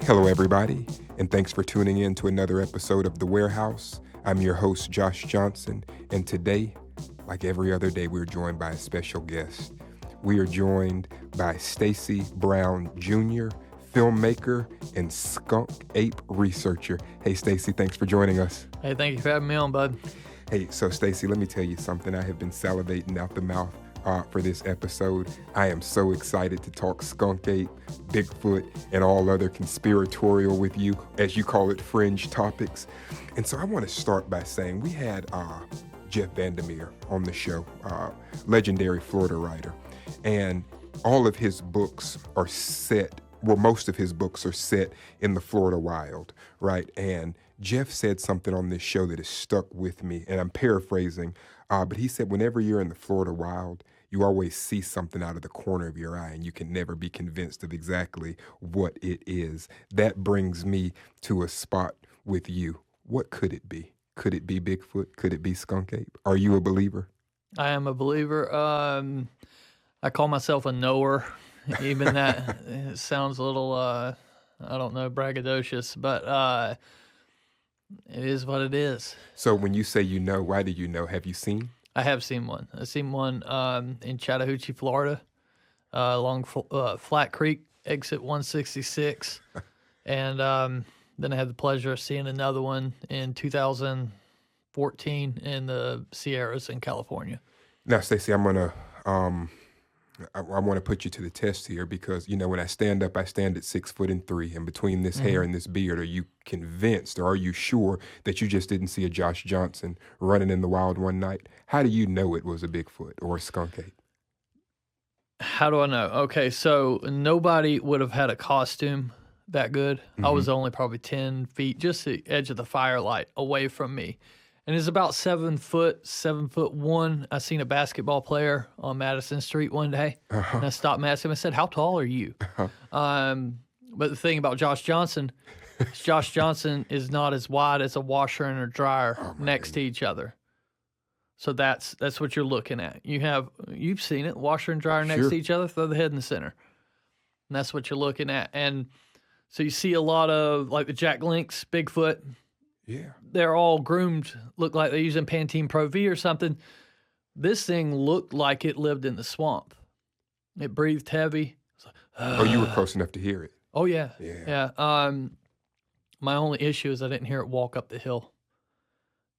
Hello, everybody, and thanks for tuning in to another episode of The Warehouse. I'm your host, Josh Johnson, and today, like every other day, we're joined by a special guest. We are joined by Stacy Brown Jr., filmmaker and skunk ape researcher. Hey, Stacy, thanks for joining us. Hey, thank you for having me on, bud. Hey, so Stacy, let me tell you something. I have been salivating out the mouth for this episode. I am so excited to talk skunk ape, Bigfoot, and all other conspiratorial with you, as you call it, fringe topics. And so I want to start by saying we had Jeff Vandermeer on the show, legendary Florida writer, and all of his books are set, well, most of his books are set in the Florida wild, right? And Jeff said something on this show that has stuck with me, and I'm paraphrasing, but he said whenever you're in the Florida wild, you always see something out of the corner of your eye, and you can never be convinced of exactly what it is. That brings me to a spot with you. What could it be? Could it be Bigfoot? Could it be skunk ape? Are you a believer? I am a believer. I call myself a knower. Even that it sounds a little, I don't know, braggadocious, but it is what it is. So when you say you know, why do you know? Have you seen? I have seen one. I've seen one in Chattahoochee, Florida, along Flat Creek, exit 166. And then I had the pleasure of seeing another one in 2014 in the Sierras in California. Now, Stacey, I'm going to... I want to put you to the test here because, you know, when I stand up, I stand at 6'3", and between this hair and this beard, are you convinced or are you sure that you just didn't see a Josh Johnson running in the wild one night? How do you know it was a Bigfoot or a skunk ape? How do I know? Okay, so nobody would have had a costume that good. I was only probably 10 feet, just the edge of the firelight away from me. And it's about 7 foot, 7'1". I seen a basketball player on Madison Street one day, and I stopped and asked him. I said, "How tall are you?" But the thing about Josh Johnson is not as wide as a washer and a dryer next to each other. So that's what you're looking at. You've seen it, washer and dryer next to each other, throw the head in the center, and that's what you're looking at. And so you see a lot of like the Jack Link's Bigfoot. Yeah. They're all groomed, look like they're using Pantene Pro V or something. This thing looked like it lived in the swamp. It breathed heavy. Oh, you were close enough to hear it. Oh, yeah. Yeah. My only issue is I didn't hear it walk up the hill.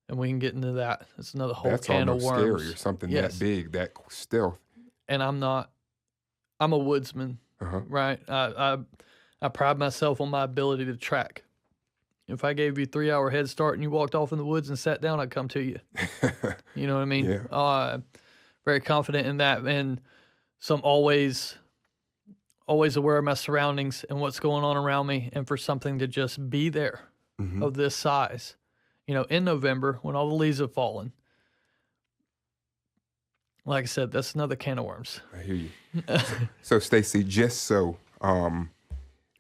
And we can get into that. It's another whole can of worms. That's almost scary or something that big, that stealth. And I'm a woodsman, right? I pride myself on my ability to track. If I gave you a 3-hour head start and you walked off in the woods and sat down, I'd come to you. You know what I mean? Yeah. Very confident in that. And so I'm always aware of my surroundings and what's going on around me. And for something to just be there of this size, you know, in November when all the leaves have fallen, like I said, that's another can of worms. I hear you. So Stacy, just so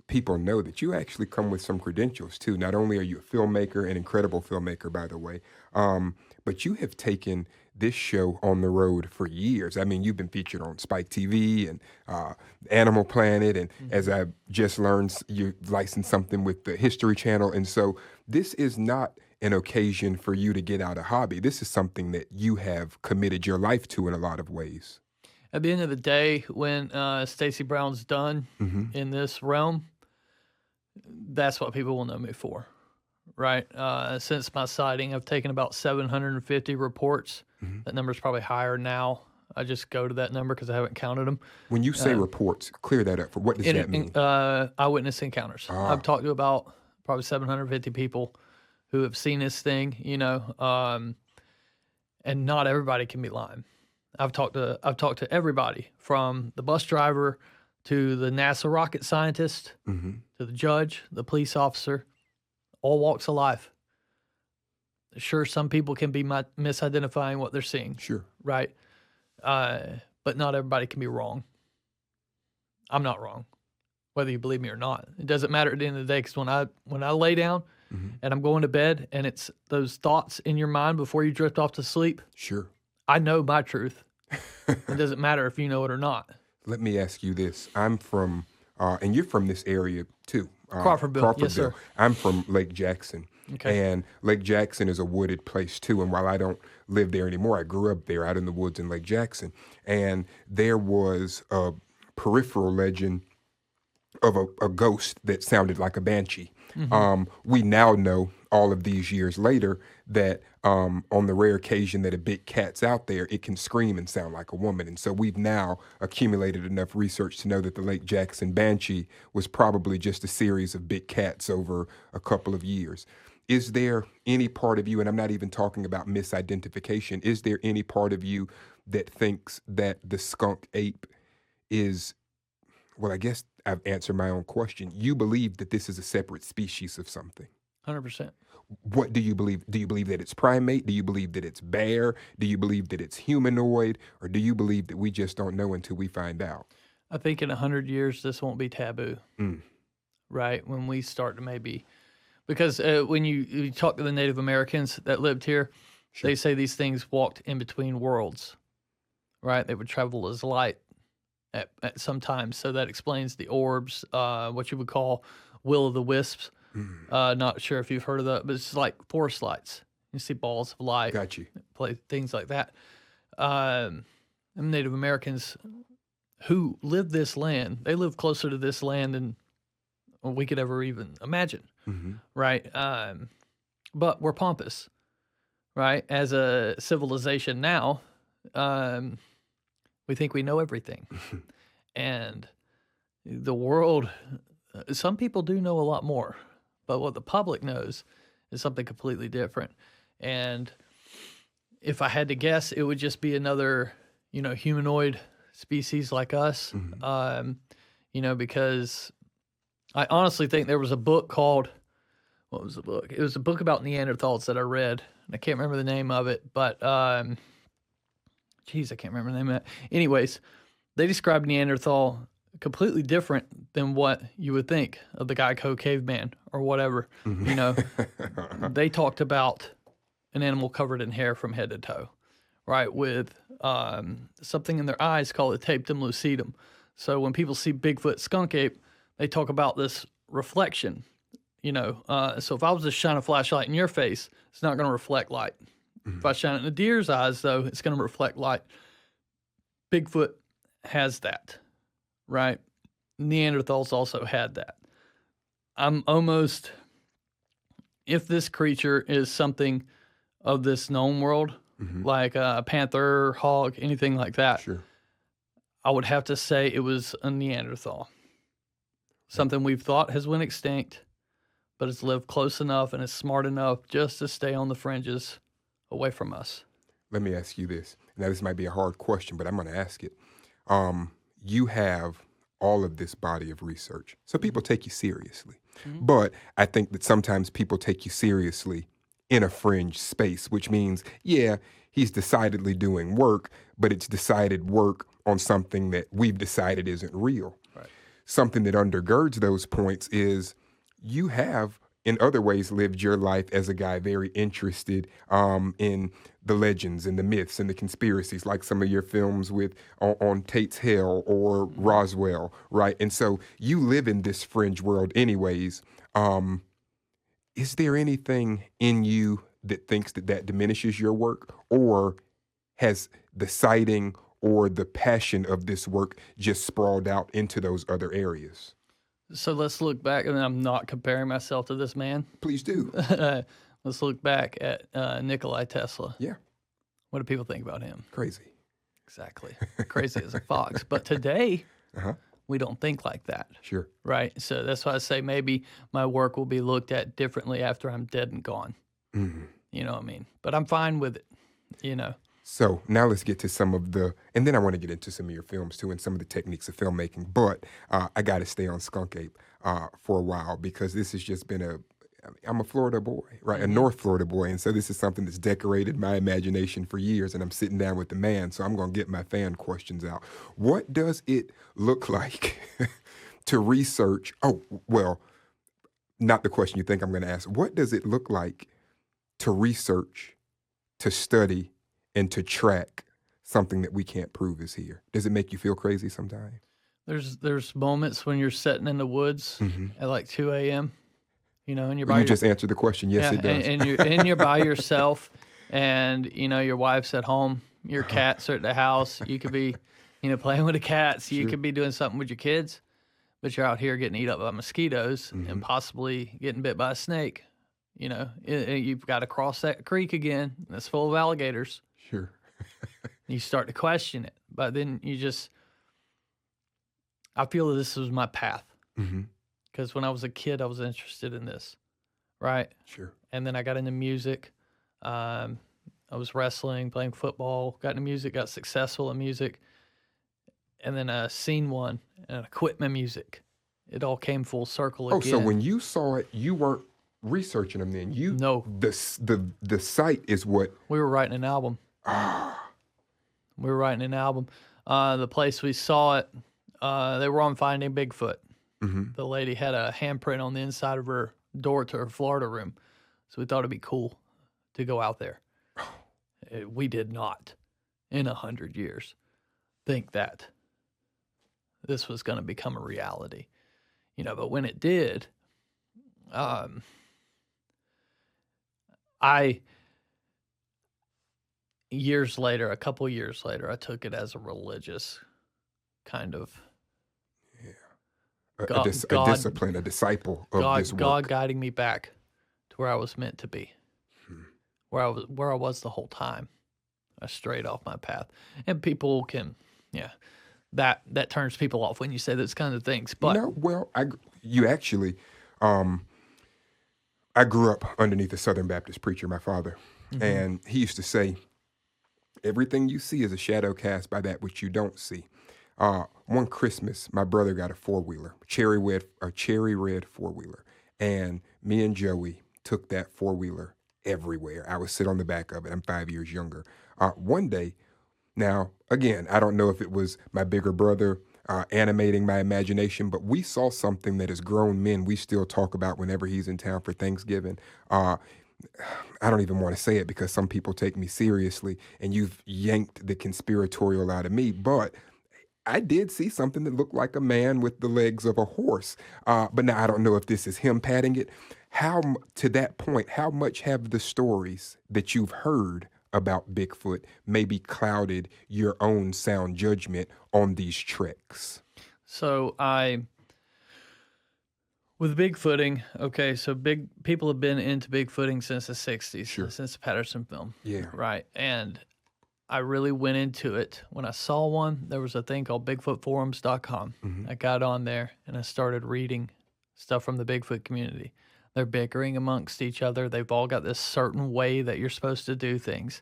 people know that you actually come with some credentials too. Not only are you a filmmaker, an incredible filmmaker, by the way, but you have taken this show on the road for years. I mean, you've been featured on Spike TV and Animal Planet, and as I just learned, you licensed something with the History Channel. And so this is not an occasion for you to get out a hobby. This is something that you have committed your life to in a lot of ways. At the end of the day, when Stacy Brown's done in this realm, that's what people will know me for, right? Since my sighting, I've taken about 750 reports. That number's probably higher now. I just go to that number because I haven't counted them. When you say reports, clear that up. For what does that mean? Eyewitness encounters. I've talked to about probably 750 people who have seen this thing, you know, and not everybody can be lying. I've talked to everybody from the bus driver to the NASA rocket scientist, to the judge, the police officer, all walks of life. Sure, some people can be misidentifying what they're seeing. Sure. Right? But not everybody can be wrong. I'm not wrong, whether you believe me or not. It doesn't matter at the end of the day, because when I lay down and I'm going to bed and it's those thoughts in your mind before you drift off to sleep, sure, I know my truth. It doesn't matter if you know it or not. Let me ask you this. I'm from, and you're from this area too. Crawfordville. Yes, sir. I'm from Lake Jackson. Okay. And Lake Jackson is a wooded place too. And while I don't live there anymore, I grew up there out in the woods in Lake Jackson. And there was a peripheral legend of a ghost that sounded like a banshee. We now know, all of these years later, that on the rare occasion that a big cat's out there, it can scream and sound like a woman. And so we've now accumulated enough research to know that the Lake Jackson banshee was probably just a series of big cats over a couple of years. Is there any part of you, and I'm not even talking about misidentification, is there any part of you that thinks that the skunk ape is, well, I guess I've answered my own question. You believe that this is a separate species of something. 100%. What do you believe? Do you believe that it's primate? Do you believe that it's bear? Do you believe that it's humanoid? Or do you believe that we just don't know until we find out? I think in 100 years, this won't be taboo, right? When we start to maybe, because when you talk to the Native Americans that lived here, they say these things walked in between worlds, right? They would travel as light at some times. So that explains the orbs, what you would call will-o'-the-wisps. Not sure if you've heard of that, but it's like forest lights. You see balls of light. Got you. Play things like that. Native Americans who live this land, they live closer to this land than we could ever even imagine, right? But we're pompous, right? As a civilization now, we think we know everything. And the world, some people do know a lot more, but what the public knows is something completely different. And if I had to guess, it would just be another, humanoid species like us, because I honestly think there was a book called, what was the book? It was a book about Neanderthals that I read, and I can't remember the name of it, but, I can't remember the name of it. Anyways, they described Neanderthal completely different than what you would think of the Geico caveman or whatever. They talked about an animal covered in hair from head to toe, right? With something in their eyes called a tapetum lucidum. So when people see Bigfoot, skunk ape, they talk about this reflection, So if I was to shine a flashlight in your face, it's not going to reflect light. If I shine it in a deer's eyes, though, it's going to reflect light. Bigfoot has that, right? Neanderthals also had that. I'm almost, if this creature is something of this known world, like a panther, hog, anything like that, I would have to say it was a Neanderthal. Something we've thought has went extinct, but it's lived close enough and is smart enough just to stay on the fringes away from us. Let me ask you this. Now, this might be a hard question, but I'm going to ask it. You have all of this body of research, so people take you seriously. But I think that sometimes people take you seriously in a fringe space, which means, yeah, he's decidedly doing work, but it's decided work on something that we've decided isn't real. Right. Something that undergirds those points is you have, in other ways, lived your life as a guy very interested in the legends and the myths and the conspiracies, like some of your films with on Tate's Hell or Roswell, right? And so you live in this fringe world anyways. Is there anything in you that thinks that diminishes your work, or has the sighting or the passion of this work just sprawled out into those other areas? So let's look back, and I'm not comparing myself to this man. Please do. Let's look back at Nikola Tesla. Yeah. What do people think about him? Crazy. Exactly. Crazy as a fox. But today, we don't think like that. Sure. Right? So that's why I say maybe my work will be looked at differently after I'm dead and gone. You know what I mean? But I'm fine with it, So now let's get to some of and then I want to get into some of your films too and some of the techniques of filmmaking. But I got to stay on Skunk Ape for a while, because this has just been I'm a Florida boy, right? A North Florida boy. And so this is something that's decorated my imagination for years, and I'm sitting down with the man. So I'm going to get my fan questions out. What does it look like to research? Oh, well, not the question you think I'm going to ask. What does it look like to research, to study, and to track something that we can't prove is here? Does it make you feel crazy sometimes? There's moments when you're sitting in the woods at like 2 a.m., and you're by You just answered the question. Yes, yeah, it does. and you're by yourself, and your wife's at home, your cats are at the house. You could be, playing with the cats. You could be doing something with your kids, but you're out here getting eat up by mosquitoes and possibly getting bit by a snake. You've got to cross that creek again. That's full of alligators. Sure. You start to question it, but then I feel that this was my path. Because when I was a kid, I was interested in this, right? Sure. And then I got into music. I was wrestling, playing football, got into music, got successful in music. And then I seen one, and I quit my music. It all came full circle again. Oh, so when you saw it, you weren't researching them then? No. The site is what? We were writing an album. We were writing an album. The place we saw it, they were on Finding Bigfoot. The lady had a handprint on the inside of her door to her Florida room. So we thought it'd be cool to go out there. We did not, in 100 years, think that this was going to become a reality. But when it did, a couple years later, I took it as a religious kind of a discipline, a disciple of this work. God guiding me back to where I was meant to be, where I was the whole time. I strayed off my path, and people can, that turns people off when you say those kinds of things. But I grew up underneath a Southern Baptist preacher, my father, and he used to say, everything you see is a shadow cast by that which you don't see. One Christmas, my brother got a four-wheeler, a cherry red four-wheeler, and me and Joey took that four-wheeler everywhere. I would sit on the back of it. I'm 5 years younger. One day, now, again, I don't know if it was my bigger brother animating my imagination, but we saw something that as grown men, we still talk about whenever he's in town for Thanksgiving. I don't even want to say it because some people take me seriously, and you've yanked the conspiratorial out of me, but I did see something that looked like a man with the legs of a horse. But now I don't know if this is him padding it. To that point, how much have the stories that you've heard about Bigfoot maybe clouded your own sound judgment on these treks? So with Bigfooting, okay, so people have been into Bigfooting since the 60s, since the Patterson film. Yeah. Right. And I really went into it. When I saw one, there was a thing called BigfootForums.com. I got on there and I started reading stuff from the Bigfoot community. They're bickering amongst each other. They've all got this certain way that you're supposed to do things.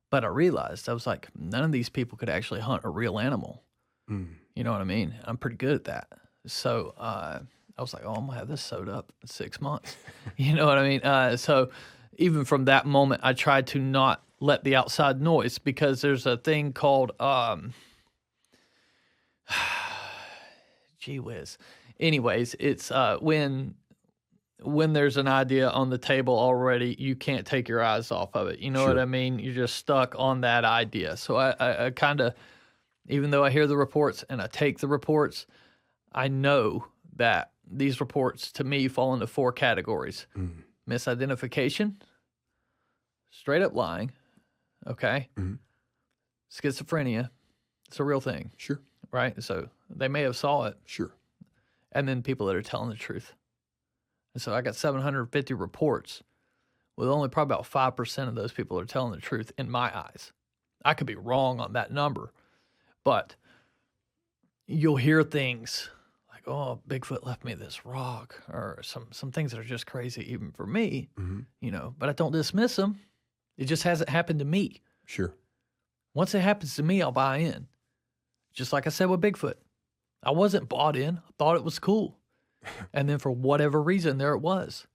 But I realized, I was like, none of these people could actually hunt a real animal. You know what I mean? I'm pretty good at that. So I was like, I'm going to have this sewed up in 6 months. You know what I mean? So even from that moment, I tried to not let the outside noise, because there's a thing called, gee whiz. Anyways, it's when there's an idea on the table already, you can't take your eyes off of it. You know what I mean? You're just stuck on that idea. So I kind of, even though I hear the reports and I take the reports, I know that these reports to me fall into 4 categories. Misidentification, straight up lying, okay? Schizophrenia, it's a real thing. Sure. Right? So they may have saw it. Sure. And then people that are telling the truth. And so I got 750 reports with only probably about 5% of those people are telling the truth in my eyes. I could be wrong on that number, but you'll hear things like, oh, Bigfoot left me this rock, or some things that are just crazy even for me, but I don't dismiss them. It just hasn't happened to me. Sure. Once it happens to me, I'll buy in. Just like I said with Bigfoot. I wasn't bought in. I thought it was cool. And then for whatever reason, there it was.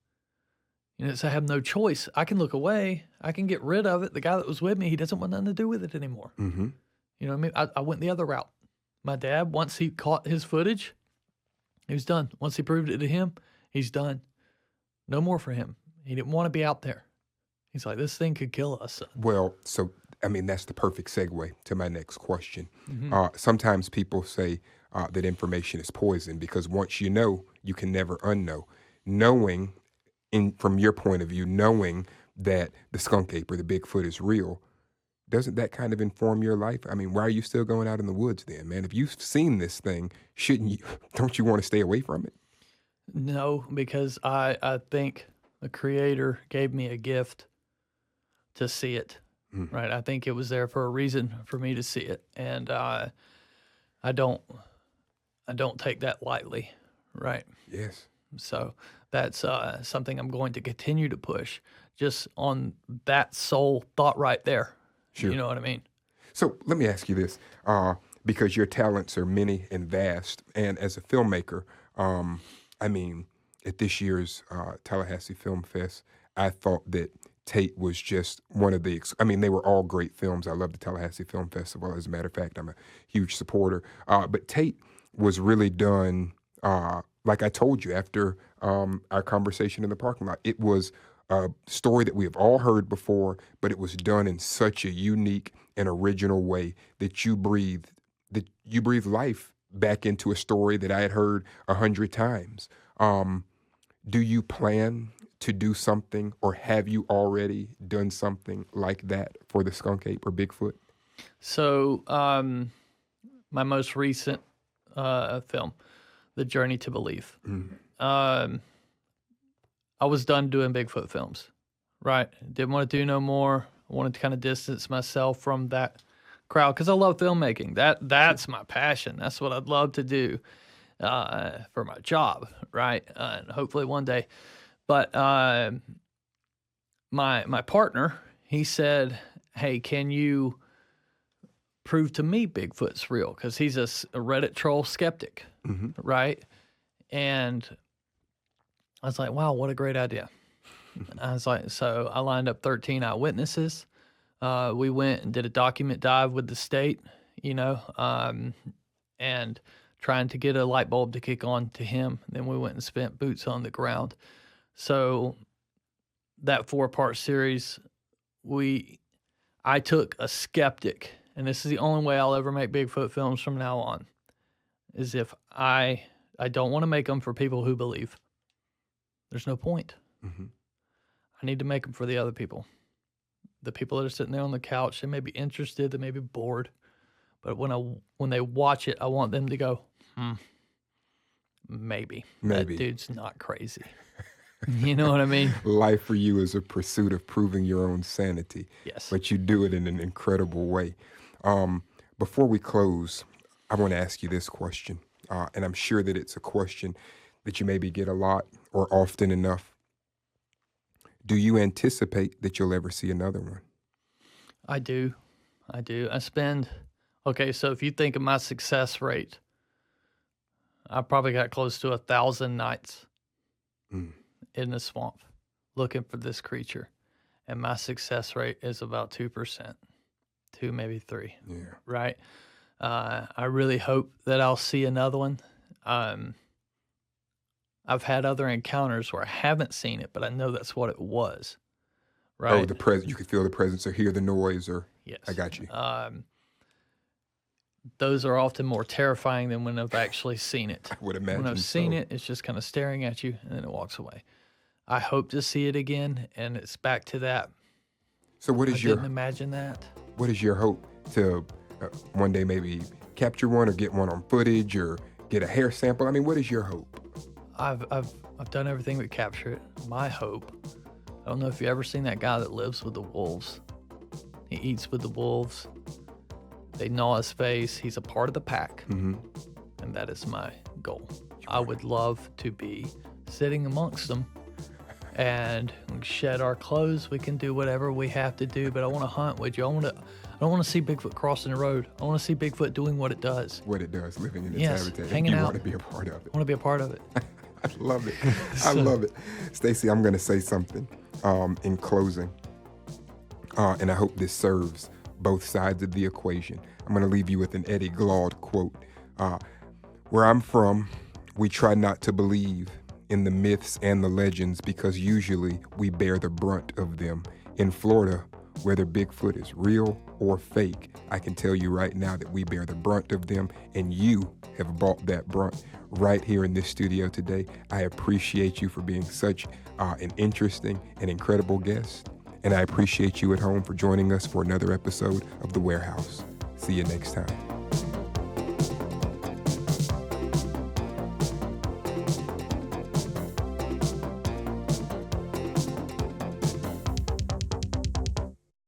So I have no choice. I can look away. I can get rid of it. The guy that was with me, he doesn't want nothing to do with it anymore. You know what I mean? I went the other route. My dad, once he caught his footage, he was done. Once he proved it to him, he's done. No more for him. He didn't want to be out there. He's like, this thing could kill us. Well, so, I mean, that's the perfect segue to my next question. Sometimes people say, that information is poison, because once you know, you can never unknow. Knowing, from your point of view, knowing that the skunk ape or the Bigfoot is real, doesn't that kind of inform your life? I mean, why are you still going out in the woods then, man? If you've seen this thing, shouldn't you? Don't you want to stay away from it? No, because I think the Creator gave me a gift to see it. Right? I think it was there for a reason for me to see it, and I don't take that lightly. Right? Yes. So that's something I'm going to continue to push, just on that sole thought right there. Sure. You know what I mean? So let me ask you this, because your talents are many and vast, and as a filmmaker, I mean, at this year's Tallahassee Film Fest, I thought that Tate was just one of the, I mean, they were all great films. I love the Tallahassee Film Festival. As a matter of fact, I'm a huge supporter. But Tate was really done, like I told you after our conversation in the parking lot. It was a story that we have all heard before, but it was done in such a unique and original way that you breathed life back into a story that I had heard 100 times. Do you plan to do something, or have you already done something like that for the skunk ape or Bigfoot? So, my most recent film, The Journey to Belief. I was done doing Bigfoot films, right? Didn't want to do no more. I wanted to kind of distance myself from that crowd because I love filmmaking. That's my passion. That's what I'd love to do for my job, right? And hopefully one day. But my partner, he said, "Hey, can you prove to me Bigfoot's real?" Because he's a Reddit troll skeptic, right? And I was like, wow, what a great idea. I was like, so I lined up 13 eyewitnesses. We went and did a document dive with the state, and trying to get a light bulb to kick on to him. Then we went and spent boots on the ground. So that 4-part series, I took a skeptic, and this is the only way I'll ever make Bigfoot films from now on, is if I don't want to make them for people who believe. There's no point. I need to make them for the other people. The people that are sitting there on the couch, they may be interested, they may be bored, but when they watch it, I want them to go, maybe. That dude's not crazy. You know what I mean? Life for you is a pursuit of proving your own sanity. Yes. But you do it in an incredible way. Before we close, I want to ask you this question, and I'm sure that it's a question that you maybe get a lot or often enough. Do you anticipate that you'll ever see another one? I do. Okay, so if you think of my success rate, I probably got close to 1,000 nights in the swamp looking for this creature. And my success rate is about 2%, 2, maybe 3. Yeah. Right? I really hope that I'll see another one. I've had other encounters where I haven't seen it, but I know that's what it was. Right? Oh, you could feel the presence or hear the noise, or yes. I got you. Those are often more terrifying than when I've actually seen it. I would imagine. When I've seen it, it's just kind of staring at you, and then it walks away. I hope to see it again, and it's back to that. So I didn't imagine that. What is your hope to one day maybe capture one or get one on footage or get a hair sample? I mean, what is your hope? I've done everything but capture it. My hope. I don't know if you've ever seen that guy that lives with the wolves. He eats with the wolves. They gnaw his face. He's a part of the pack. And that is my goal. I would love to be sitting amongst them, and we shed our clothes. We can do whatever we have to do, but I want to hunt with you. I don't want to see Bigfoot crossing the road. I want to see Bigfoot doing what it does. What it does, living in its habitat. Hanging out. You want to be a part of it. I want to be a part of it. I love it. I love it. Stacey, I'm going to say something in closing, and I hope this serves both sides of the equation. I'm going to leave you with an Eddie Glaude quote. Where I'm from, we try not to believe in the myths and the legends because usually we bear the brunt of them. In Florida, Whether Bigfoot is real or fake, I can tell you right now that we bear the brunt of them, and you have bought that brunt right here in this studio today. I appreciate you for being such an interesting and incredible guest, and I appreciate you at home for joining us for another episode of The Warehouse. See you next time.